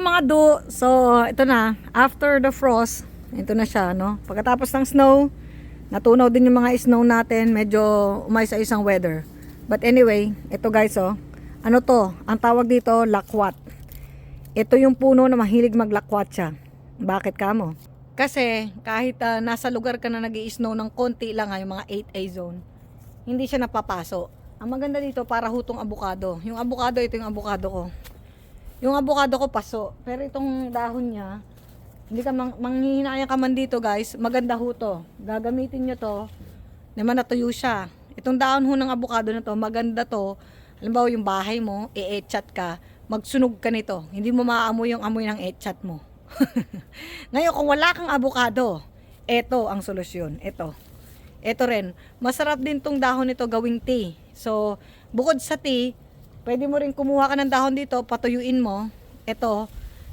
mga do. So ito na, after the frost, ito na siya, no? Pagkatapos ng snow, natunaw din yung mga snow natin, medyo umayos-ayos ang weather. But anyway, ito guys, oh. Ano to? Ang tawag dito, lakwat. Ito yung puno na mahilig maglakwat siya. Bakit kamo? Kasi kahit nasa lugar ka na nag-i-snow ng konti lang, yung mga 8A zone, hindi siya napapaso. Ang maganda dito para hutong abukado. Yung abukado, ito yung abukado ko. Yung abukado ko paso, pero itong dahon niya, hindi ka manghihinayang ka man dito guys, maganda ho to. Gagamitin nyo to, naman natuyo siya. Itong dahon ho ng abukado na to, maganda to. Halimbawa yung bahay mo, i-etchat ka, magsunog ka nito. Hindi mo maamoy yung amoy ng etchat mo. Ngayon kung wala kang abukado, eto ang solusyon, ito. Ito rin, masarap din tong dahon nito gawing tea. So, bukod sa tea, pwede mo rin kumuha ka ng dahon dito, patuyuin mo. Ito,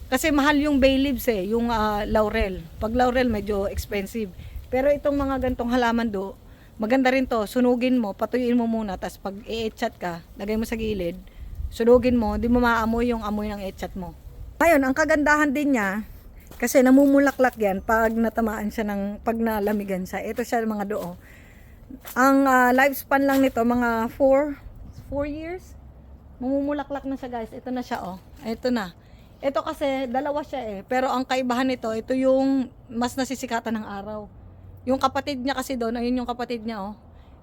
kasi mahal yung bay leaves yung laurel. Pag laurel medyo expensive. Pero itong mga gantong halaman do, maganda rin to. Sunugin mo, patuyuin mo muna, tapos pag i-etchat ka, lagay mo sa gilid, sunugin mo, di mo maamoy yung amoy ng etchat mo. Ngayon, ang kagandahan din niya, kasi namumulaklak yan pag natamaan siya ng, pag nalamigan siya. Ito siya mga do. Ang lifespan lang nito, mga 4 years. Mamumulaklak na siya guys. Ito na siya Ito na. Ito kasi dalawa siya pero ang kaibahan nito, ito yung mas nasisikatan ng araw. Yung kapatid niya kasi doon, ayun yung kapatid niya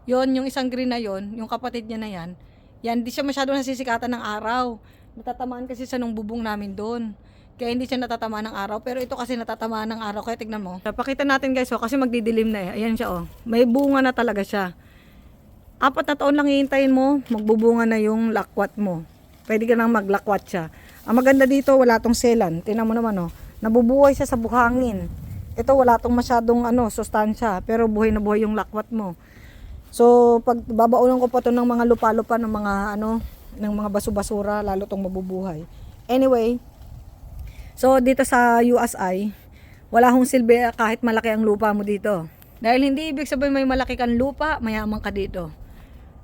Yon, yung isang green na yon, yung kapatid niya na yan. Yan, di siya masyado nasisikatan ng araw. Natatamaan kasi sa nung bubong namin doon. Kaya hindi siya natatamaan ng araw, pero ito kasi natatamaan ng araw. Kaya tignan mo. Pakita natin guys kasi magdidilim na Ayan siya May bunga na talaga siya. 4 na taon lang hihintayin mo, magbubunga na yung lakwat mo. Pwede ka nang maglakwat siya. Ang maganda dito, wala tong selan. Tingnan mo naman nabubuhay siya sa buhangin. Ito wala tong masyadong sustansya, pero buhay na buhay yung lakwat mo. So, pag babaunan ko pa to ng mga lupa-lupa, ng mga ng mga basu-basura, lalo tong mabubuhay. Anyway, so dito sa USI, wala hong silbi kahit malaki ang lupa mo dito. Dahil hindi ibig sabihin may malaki kang lupa, mayaman ka dito.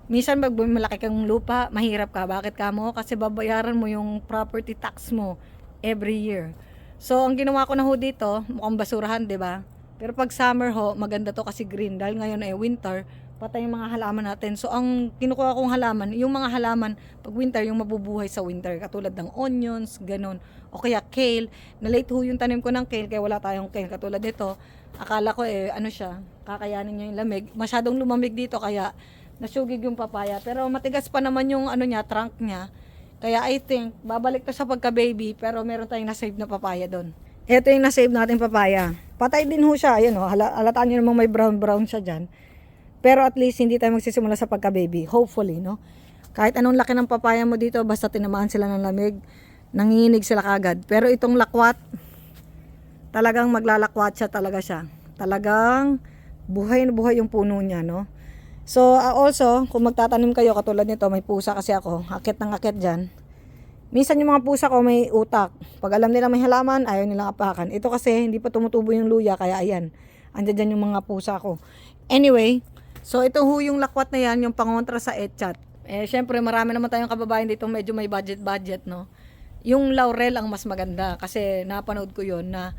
Minsan pag malaki kang lupa, mahirap ka. Bakit ka mo? Kasi babayaran mo yung property tax mo every year. So, ang ginawa ko na dito, mukhang basurahan, di ba? Pero pag summer maganda to kasi green. Dahil ngayon winter, patay yung mga halaman natin. So, ang kinukuha kong halaman, yung mga halaman, pag winter, yung mabubuhay sa winter. Katulad ng onions, ganun. O kaya kale. Na-late yung tanim ko ng kale, kaya wala tayong kale. Katulad nito, akala ko siya, kakayanin niya yung lamig. Masyadong lumamig dito, kaya nasugig yung papaya, pero matigas pa naman yung trunk niya. Kaya I think babalik to sa pagka-baby, pero meron tayong na-save na papaya doon. Ito yung na-save natin papaya. Patay din siya, ayun halataan niyo namang may brown siya diyan. Pero at least hindi tayo magsisimula sa pagka-baby, hopefully, no. Kahit anong laki ng papaya mo dito, basta tinamaan sila ng lamig, nanginginig sila kagad. Pero itong lakwat, talagang maglalakwat siya talaga siya. Talagang buhay na buhay yung puno niya, no. So, also, kung magtatanim kayo, katulad nito, may pusa kasi ako, akit ng akit dyan. Minsan yung mga pusa ko may utak. Pag alam nila may halaman, ayaw nilang apakan. Ito kasi, hindi pa tumutubo yung luya, kaya ayan. Andyan dyan yung mga pusa ko. Anyway, so ito yung lakwat na yan, yung pangontra sa etchat. Syempre, marami naman tayong kababayan dito, medyo may budget, no? Yung laurel ang mas maganda, kasi napanood ko yon na,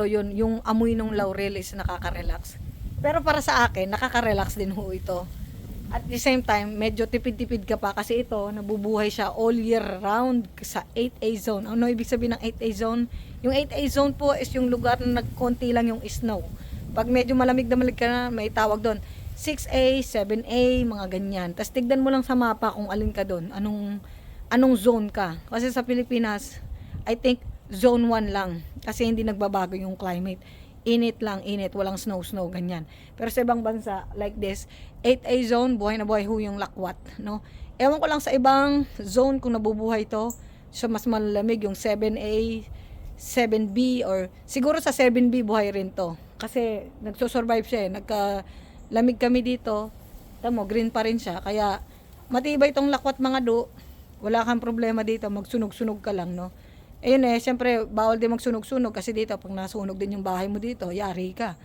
yun, yung amoy ng laurel is nakaka-relax. Pero para sa akin, nakaka-relax din ito. At the same time, medyo tipid-tipid ka pa kasi ito, nabubuhay siya all year round sa 8A zone. Ano ibig sabihin ng 8A zone? Yung 8A zone po is yung lugar na nagkonti lang yung snow. Pag medyo malamig ka na, may tawag doon. 6A, 7A, mga ganyan. Tapos tignan mo lang sa mapa kung alin ka doon. Anong zone ka. Kasi sa Pilipinas, I think zone 1 lang. Kasi hindi nagbabago yung climate. Init lang, walang snow, ganyan. Pero sa ibang bansa, like this, 8A zone, buhay na buhay yung lakwat, no? Ewan ko lang sa ibang zone kung nabubuhay to, so mas malamig yung 7A, 7B, or siguro sa 7B buhay rin to. Kasi nagsosurvive siya nagkalamig kami dito, tamo, green pa rin siya, kaya matibay tong lakwat mga do, wala kang problema dito, magsunog-sunog ka lang, no? Ayun siyempre, bawal din magsunog-sunog kasi dito, pag nasunog din yung bahay mo dito, yari ka.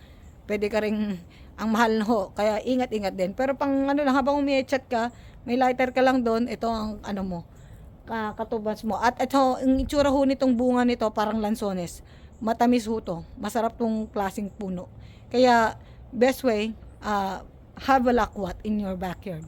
Pwede ka rin, ang mahal na kaya ingat-ingat din. Pero pang lang, habang umi-chat ka, may lighter ka lang doon, ito ang mo, katubas mo. At ito, ang itsura ho nitong bunga nito, parang lansones. Matamis ho to. Masarap tong klaseng puno. Kaya, best way, have a lakwat in your backyard.